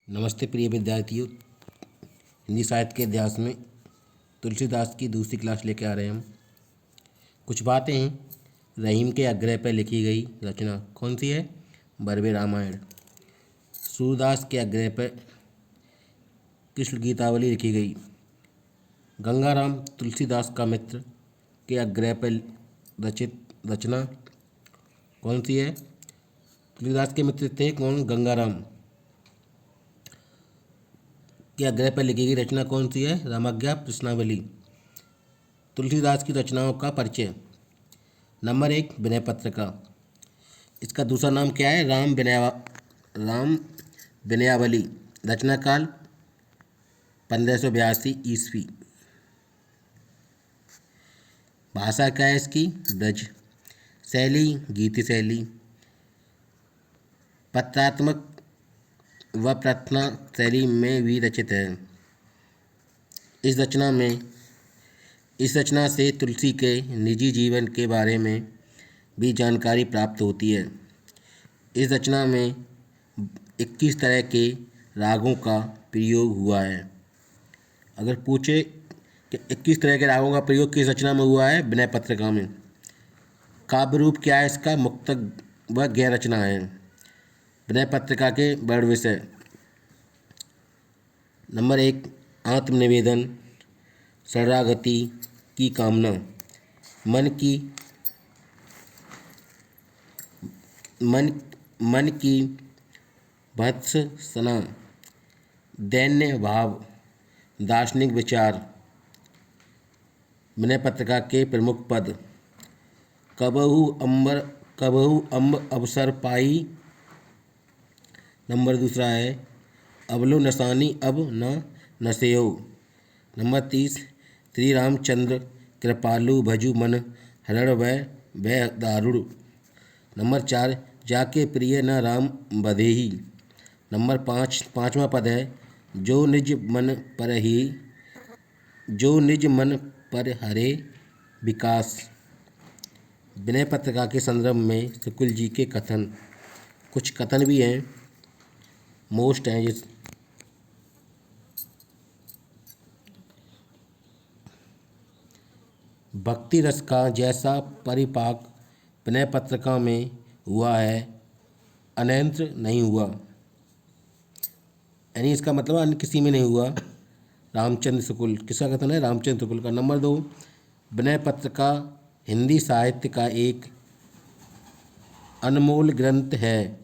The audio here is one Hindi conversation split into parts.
नमस्ते प्रिय विद्यार्थियों। हिंदी साहित्य के इतिहास में तुलसीदास की दूसरी क्लास लेके आ रहे हैं हम। कुछ बातें हैं। रहीम के आग्रह पर लिखी गई रचना कौन सी है? बरवे रामायण। सूरदास के आग्रह पर कृष्ण गीतावली लिखी गई। गंगाराम तुलसीदास का मित्र के आग्रह पर रचित रचना कौन सी है? तुलसीदास के मित्र थे कौन? गंगाराम के आग्रह पर लिखी गई रचना कौन सी है? रामाज्ञा प्रश्नावली। तुलसीदास की रचनाओं का परिचय। नंबर 1, विनय पत्रिका। इसका दूसरा नाम क्या है? राम विनयावली। रचना काल 1582 ईस्वी। भाषा क्या है इसकी? ब्रज। शैली गीति शैली। पत्रात्मक व प्रार्थना शैली में भी रचित है। इस रचना से तुलसी के निजी जीवन के बारे में भी जानकारी प्राप्त होती है। इस रचना में 21 तरह के रागों का प्रयोग हुआ है। अगर पूछे कि 21 तरह के रागों का प्रयोग किस रचना में हुआ है? विनय पत्रिका में। काव्य रूप क्या है इसका? मुक्तक व गैर रचना है। विनय पत्रिका के वर्ण विषय। नंबर 1, आत्मनिवेदन। शरणागति की कामना। मन की भत्सना। दैन्य भाव। दार्शनिक विचार। विनय पत्रिका के प्रमुख पद। कबहु अम्ब अवसर पाई। नंबर दूसरा है अबलो नसानी अब न नसेयो। नंबर 30, श्री रामचंद्र कृपालु भजु मन हरण वह दारुण। नंबर 4, जाके प्रिय न राम बधेही। नंबर 5, पाँचवा पद है जो निज मन पर हरे विकास। विनय पत्रिका के संदर्भ में शुक्ल जी के कथन। कुछ कथन भी हैं, मोस्ट हैं। जिस भक्ति रस का जैसा परिपाक विनय पत्रिका में हुआ है, अन्यत्र नहीं हुआ। यानी इसका मतलब अन्य किसी में नहीं हुआ। रामचंद्र शुक्ल। किसका कथन है? रामचंद्र शुक्ल का। नंबर 2, विनय पत्रिका हिंदी साहित्य का एक अनमोल ग्रंथ है।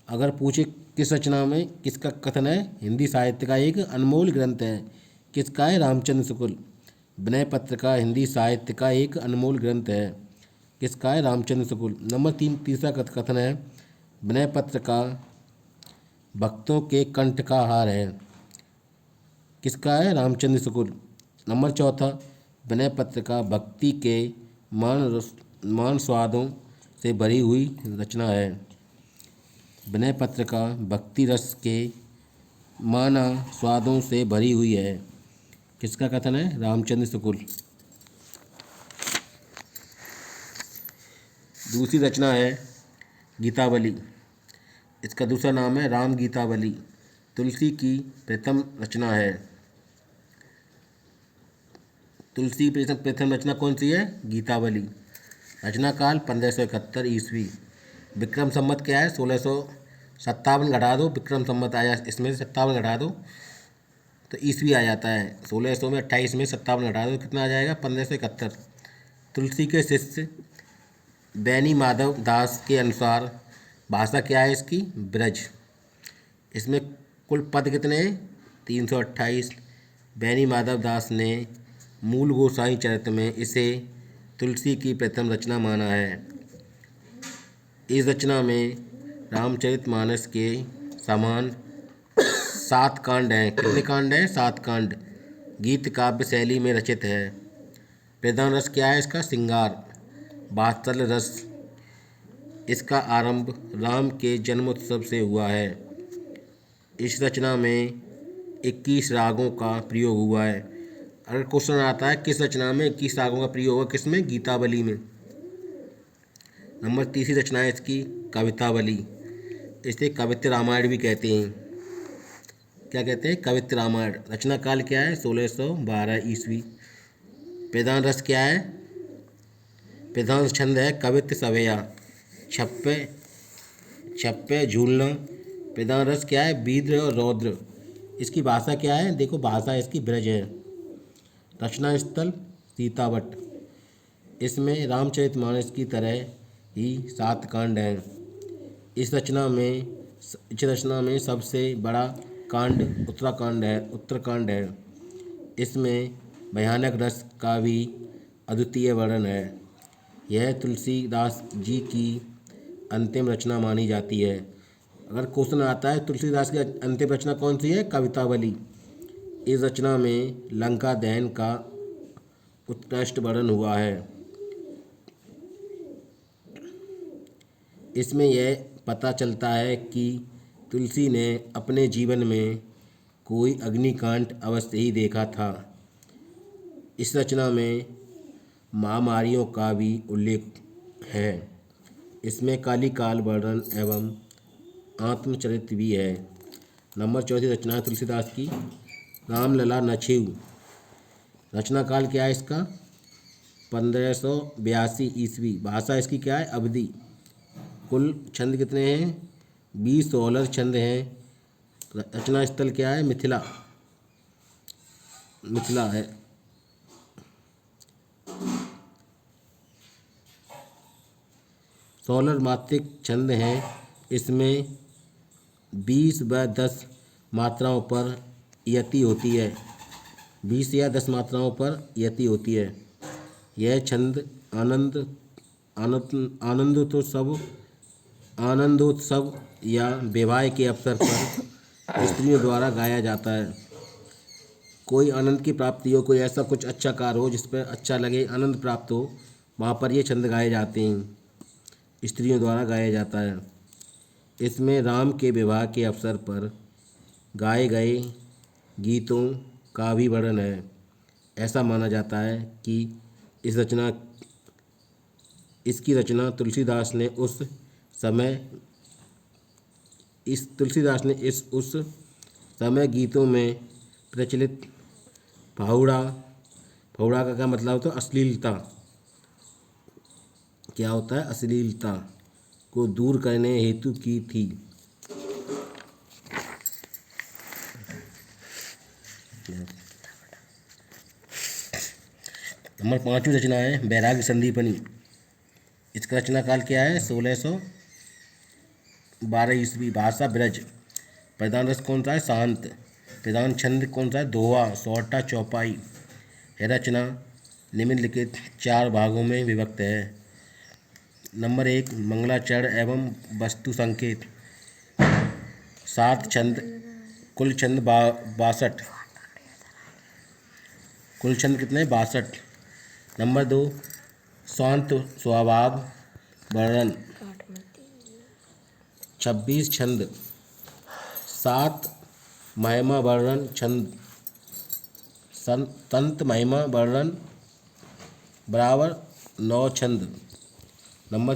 अगर पूछे किस रचना में, किसका कथन है? हिंदी साहित्य का एक अनमोल ग्रंथ है। किसका है? रामचंद्र शुक्ल। विनय पत्रिका हिंदी साहित्य का एक अनमोल ग्रंथ है। किसका है? रामचंद्र शुक्ल। नंबर 3, तीसरा कथन है विनय पत्रिका भक्तों के कंठ का हार है। किसका है? रामचंद्र शुक्ल। नंबर 4, विनय पत्रिका भक्ति के मान स्वादों से भरी हुई रचना है। विनय पत्रिका भक्ति रस के माना स्वादों से भरी हुई है। किसका कथन है? रामचंद्र शुक्ल। दूसरी रचना है गीतावली। इसका दूसरा नाम है राम गीतावली। तुलसी की प्रथम रचना है। तुलसी प्रथम रचना कौन सी है? गीतावली। रचना काल 1571 ईस्वी। विक्रम संवत क्या है? 1657 घटा दो, विक्रम संवत आया इसमें से 57 घटा दो तो ईस्वी आ जाता है। 1600 में 28 में 57 घटा दो, कितना आ जाएगा? 1571। तुलसी के शिष्य बैनी माधव दास के अनुसार भाषा क्या है इसकी? ब्रज। इसमें कुल पद कितने हैं? 328। बैनी माधव दास ने मूल गोसाई चरित्र में इसे तुलसी की प्रथम रचना माना है। इस रचना में रामचरितमानस के समान 7 कांड हैं। कितने कांड हैं? 7 कांड। गीत काव्य शैली में रचित है। प्रधान रस क्या है इसका? श्रृंगार वात्सल्य रस। इसका आरंभ राम के जन्मोत्सव से हुआ है। इस रचना में 21 रागों का प्रयोग हुआ है। अगर क्वेश्चन आता है किस रचना में 21 रागों का प्रयोग हुआ, किसमें? गीतावली में। नंबर 3 रचना है इसकी कवितावली। इसे कवित्त रामायण भी कहते हैं। क्या कहते हैं, कवित्र रामायण। रचना काल क्या है, 1612 ईस्वी। प्रधान रस क्या है, प्रधान छंद है कवित्र सवेया। छप्पे छप्पे झूलना। प्रधान रस क्या है, वीर और रौद्र। इसकी भाषा क्या है, देखो भाषा इसकी ब्रज है। रचना स्थल सीतावट। इसमें रामचरितमानस की तरह ही 7 कांड हैं। इस रचना में सबसे बड़ा कांड उत्तरकांड है। इसमें भयानक रस का भी अद्वितीय वर्णन है। यह तुलसीदास जी की अंतिम रचना मानी जाती है। अगर क्वेश्चन आता है तुलसीदास की अंतिम रचना कौन सी है, कवितावली। इस रचना में लंका दहन का उत्कृष्ट वर्णन हुआ है। इसमें यह पता चलता है कि तुलसी ने अपने जीवन में कोई अग्निकांड अवश्य ही देखा था। इस रचना में महामारियों का भी उल्लेख है। इसमें काली काल वर्णन एवं आत्मचरित्र भी है। नंबर 4 रचना है तुलसीदास की, रामलला नछेऊ। रचना काल क्या है इसका, 1582 ईस्वी। भाषा इसकी क्या है, अवधी। कुल छंद कितने हैं, 20 सोलर छंद हैं। रचना स्थल क्या है, मिथिला है। सोलर मात्रिक छंद हैं। इसमें 20 व 10 मात्राओं पर यति होती है। 20 या 10 मात्राओं पर यति होती है। यह छंद आनंदोत्सव या विवाह के अवसर पर स्त्रियों द्वारा गाया जाता है। कोई आनंद की प्राप्ति हो, कोई ऐसा कुछ अच्छा कार्य हो जिस पर अच्छा लगे, आनंद प्राप्त हो, वहाँ पर ये छंद गाए जाते हैं, स्त्रियों द्वारा गाया जाता है। इसमें राम के विवाह के अवसर पर गाए गए गीतों का भी वर्णन है। ऐसा माना जाता है कि इसकी रचना तुलसीदास ने उस समय गीतों में प्रचलित फाहुड़ा का क्या मतलब होता है, अश्लीलता। क्या होता है, अश्लीलता को दूर करने हेतु की थी। नंबर 5 रचना है बैराग्य संदीपनी। इसका रचना काल क्या है, 1612 ईस्वी। भाषा ब्रज। प्रधान रस कौन सा है, शांत। प्रधान छंद कौन सा है, दोहा, सौटा, चौपाई। यह रचना निम्नलिखित 4 भागों में विभक्त है। नंबर 1 मंगलाचरण एवं वस्तु संकेत। 7 छंद, कुल छंद 62। कुल छंद कितने, 62। नंबर 2 शांत स्वभाव वर्णन, 26 छंद। 7 महिमा वर्णन छंद, संत महिमा वर्णन बराबर 9 छंद। नंबर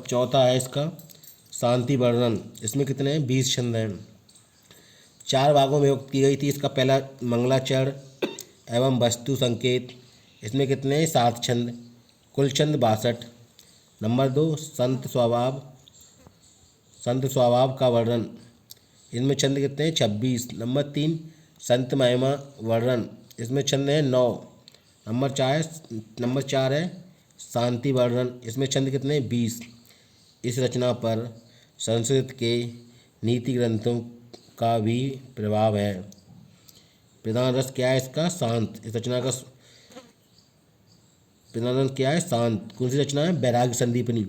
चौथा है इसका शांति वर्णन। इसमें कितने हैं, 20 छंद हैं। 4 भागों में विभक्त की गई थी। इसका पहला मंगलाचरण एवं वस्तु संकेत। इसमें कितने हैं, 7 छंद, कुल छंद 62। नंबर 2 संत स्वभाव का वर्णन। इनमें छंद कितने हैं, 26। नंबर 3 संत महिमा वर्णन। इसमें छंद हैं 9। नंबर 4 है शांति वर्णन। इसमें छंद कितने हैं, 20। इस रचना पर संस्कृत के नीति ग्रंथों का भी प्रभाव है। प्रधान रस क्या है इसका, शांत। इस रचना का प्रधान रस क्या है, शांत। कौन सी रचना है, बैराग्य संदीपनी,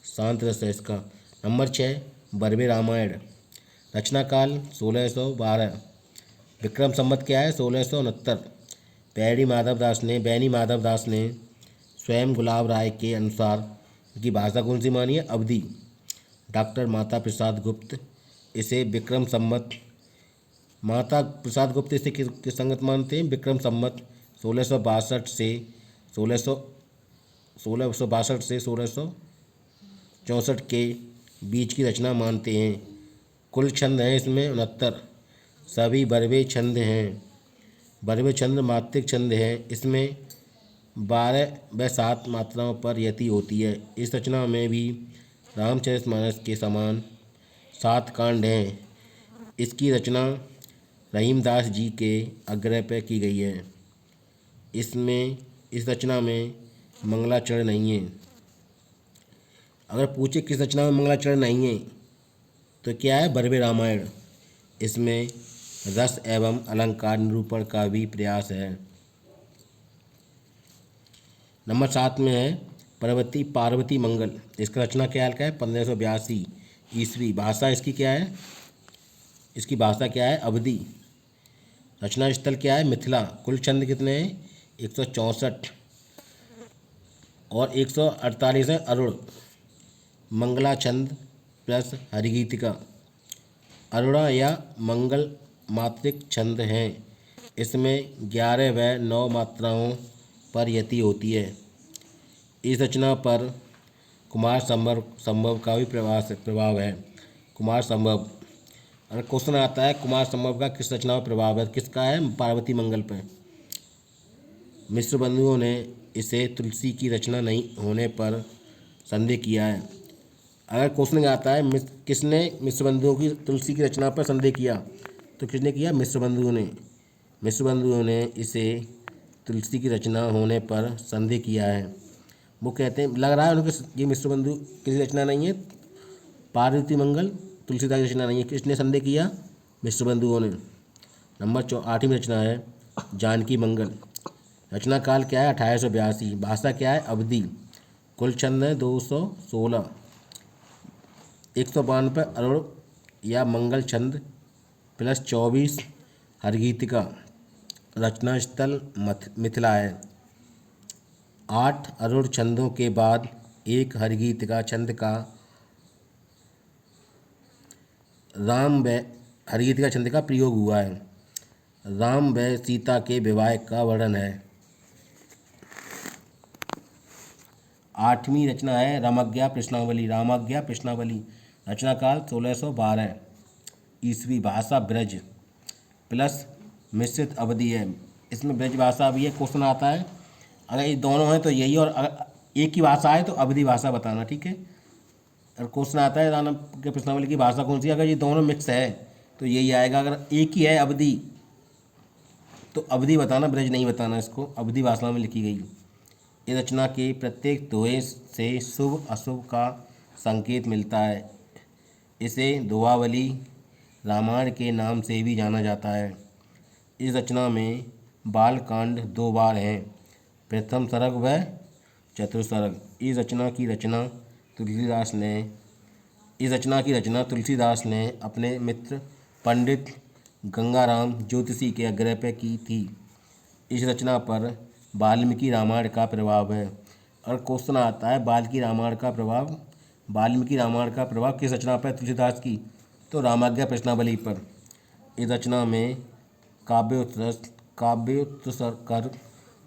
शांत रस है इसका। नंबर 6 बर्वे रामायण। रचना काल 1612। विक्रम संवत क्या है, 1669। बैनी माधव दास ने स्वयं गुलाब राय के अनुसार इनकी भाषा कौन सी मानी है, अवधी। डॉक्टर माता प्रसाद गुप्त इसे विक्रम संवत किस संगत मानते हैं, विक्रम संवत 1662 से 1664 के बीच की रचना मानते हैं। कुल छंद हैं इसमें 69। सभी बरवे छंद हैं। बरवे छंद मात्रिक छंद हैं। इसमें 12 व 7 मात्राओं पर यति होती है। इस रचना में भी रामचरितमानस के समान 7 कांड हैं। इसकी रचना रहीमदास जी के आग्रह पर की गई है। इस रचना में मंगलाचरण नहीं है। अगर पूछे किस रचना में मंगलाचरण नहीं है तो क्या है? बरवे रामायण। इसमें रस एवं अलंकार निरूपण का भी प्रयास है। नंबर 7 में है पार्वती मंगल। इसका रचना क्या है? 1582 ईस्वी। भाषा इसकी क्या है? इसकी भाषा क्या है? अवधी। रचना स्थल क्या है? मिथिला। कुल छंद कितने हैं? 164 और 148 है अरुण। मंगला छंद प्लस हरिगीतिका। अरुणा या मंगल मात्रिक छंद हैं। इसमें 11 व 9 मात्राओं पर यति होती है। इस रचना पर कुमार संभव का भी प्रभाव है। कुमार संभव, अगर क्वेश्चन आता है कुमार संभव का किस रचना पर प्रभाव है, किसका है? पार्वती मंगल पर। मिश्र बंधुओं ने इसे तुलसी की रचना नहीं होने पर संदेह किया है। अगर क्वेश्चन आता है किसने मिश्र बंधुओं की तुलसी की रचना पर संदेह किया, तो किसने किया? मिश्र बंधुओं ने। मिश्र बंधुओं ने इसे तुलसी की रचना होने पर संदेह किया है। वो कहते हैं, लग रहा है उनके ये मिश्र बंधु किसी रचना नहीं है, पार्वती मंगल तुलसीदास की रचना नहीं है। किसने संदेह किया? मिश्र बंधुओं ने। नंबर 8वीं रचना है जानकी मंगल। रचना काल क्या है? 1882। भाषा क्या है? अवधि। कुल छंद है 216। 192 अरुण या मंगल छंद प्लस 24 हरगीतिका। रचना स्थल मिथिला है। 8 अरुण छंदों के बाद एक हरगीतिका छंद का हरगीतिका छंद का प्रयोग हुआ है। राम व सीता के विवाह का वर्णन है। 8वीं रचना है रामाज्ञा प्रश्नावली। रामाज्ञा प्रश्नावली। रचना काल 1612 ईस्वी। भाषा ब्रज प्लस मिश्रित अवधि है। इसमें ब्रज भाषा भी है। क्वेश्चन आता है अगर ये दोनों हैं तो यही, और अगर एक ही भाषा है तो अवधि भाषा बताना, ठीक है। अगर क्वेश्चन आता है राम के प्रश्नावली की भाषा कौन सी है, अगर ये दोनों मिक्स है तो यही आएगा। अगर एक ही है अवधि तो अवधि बताना, ब्रज नहीं बताना। इसको अवधि भाषा में लिखी गई। इस रचना के प्रत्येक दोहे से शुभ अशुभ का संकेत मिलता है। इसे दोहावली रामायण के नाम से भी जाना जाता है। इस रचना में बालकांड 2 बार हैं, प्रथम सर्ग व चतुर्थ सर्ग। इस रचना की रचना तुलसीदास ने अपने मित्र पंडित गंगाराम ज्योतिषी के आग्रह पर की थी। इस रचना पर वाल्मीकि रामायण का प्रभाव है। और क्वेश्चन आता है वाल्मीकि रामायण का प्रभाव किस रचना पर? तुलसीदास की, तो रामाज्ञा प्रश्नावली पर। इस रचना में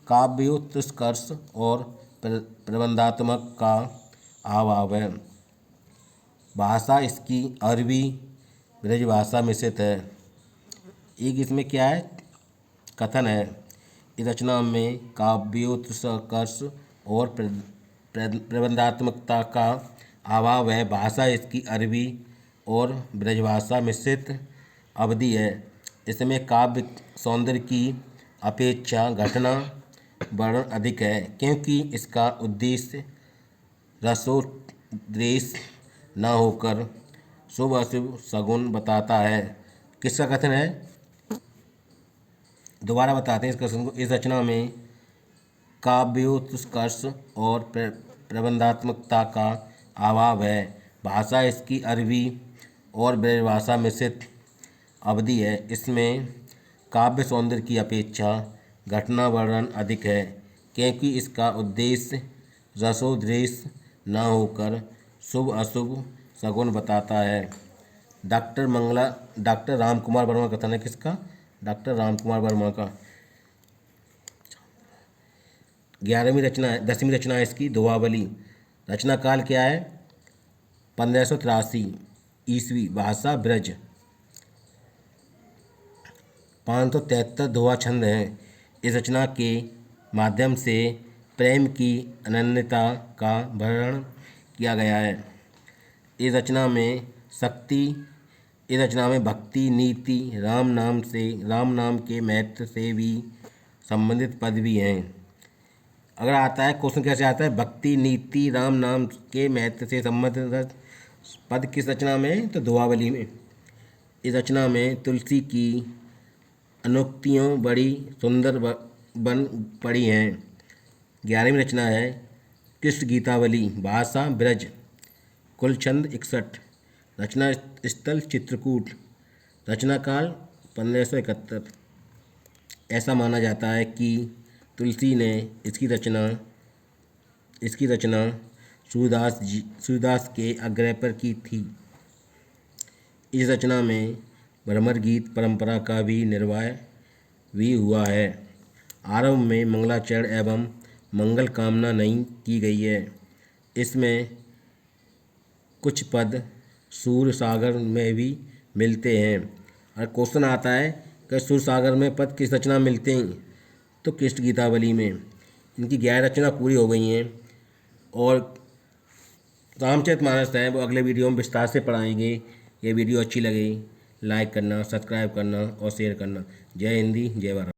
काव्योत्कर्ष और प्रबंधात्मक का अभाव है। भाषा इसकी अरबी ब्रज भाषा मिश्रित है। एक इसमें क्या है? कथन है। इस रचना में काव्योत्कर्ष और प्रबंधात्मकता का अभाव है। भाषा इसकी अरबी और ब्रजभाषा मिश्रित अवधि है। इसमें काव्य सौंदर्य की अपेक्षा घटना वर्णन अधिक है, क्योंकि इसका उद्देश्य रसोद्देश न होकर शुभ अशुभ सगुन बताता है। किसका कथन है? दोबारा बताते हैं इस क्वेश्चन को। इस रचना में काव्योत्कर्ष और प्रबंधात्मकता का अभाव है। भाषा इसकी अरबी और ब्रजभाषा मिश्रित अवधि है। इसमें काव्य सौंदर्य की अपेक्षा घटना वर्णन अधिक है, क्योंकि इसका उद्देश्य रसोद्देश न होकर शुभ अशुभ सगुन बताता है। डॉक्टर रामकुमार वर्मा का कथन है। किसका? डॉक्टर रामकुमार वर्मा का। 10वीं रचना है इसकी दोहावली। रचना काल क्या है? 1583 ईस्वी। भाषा ब्रज। 573 दोहा छंद हैं। इस रचना के माध्यम से प्रेम की अनन्यता का वर्णन किया गया है। इस रचना में भक्ति, नीति, राम नाम के महत्व से भी संबंधित पद भी हैं। अगर आता है क्वेश्चन कैसे आता है, भक्ति, नीति, राम नाम के महत्व से संबंधित पद किस रचना में, तो दोहावली में। इस रचना में तुलसी की अनुक्तियों बड़ी सुंदर बन पड़ी हैं। 11वीं रचना है कृष्ण गीतावली, भाषा ब्रज, कुल छंद 61, रचना स्थल चित्रकूट, रचना काल 1571। ऐसा माना जाता है कि तुलसी ने इसकी रचना सूरदास के आग्रह पर की थी। इस रचना में भ्रमर गीत परंपरा का भी निर्वाह भी हुआ है। आरंभ में मंगलाचरण एवं मंगल कामना नहीं की गई है। इसमें कुछ पद सूर सागर में भी मिलते हैं। और क्वेश्चन आता है कि सूर सागर में पद किस रचना मिलते हैं, तो कृष्ण गीतावली में। इनकी 11 रचना पूरी हो गई हैं और रामचरितमानस है वो अगले वीडियो में विस्तार से पढ़ाएंगे। ये वीडियो अच्छी लगी लाइक करना, सब्सक्राइब करना और शेयर करना। जय हिंदी, जय भारत।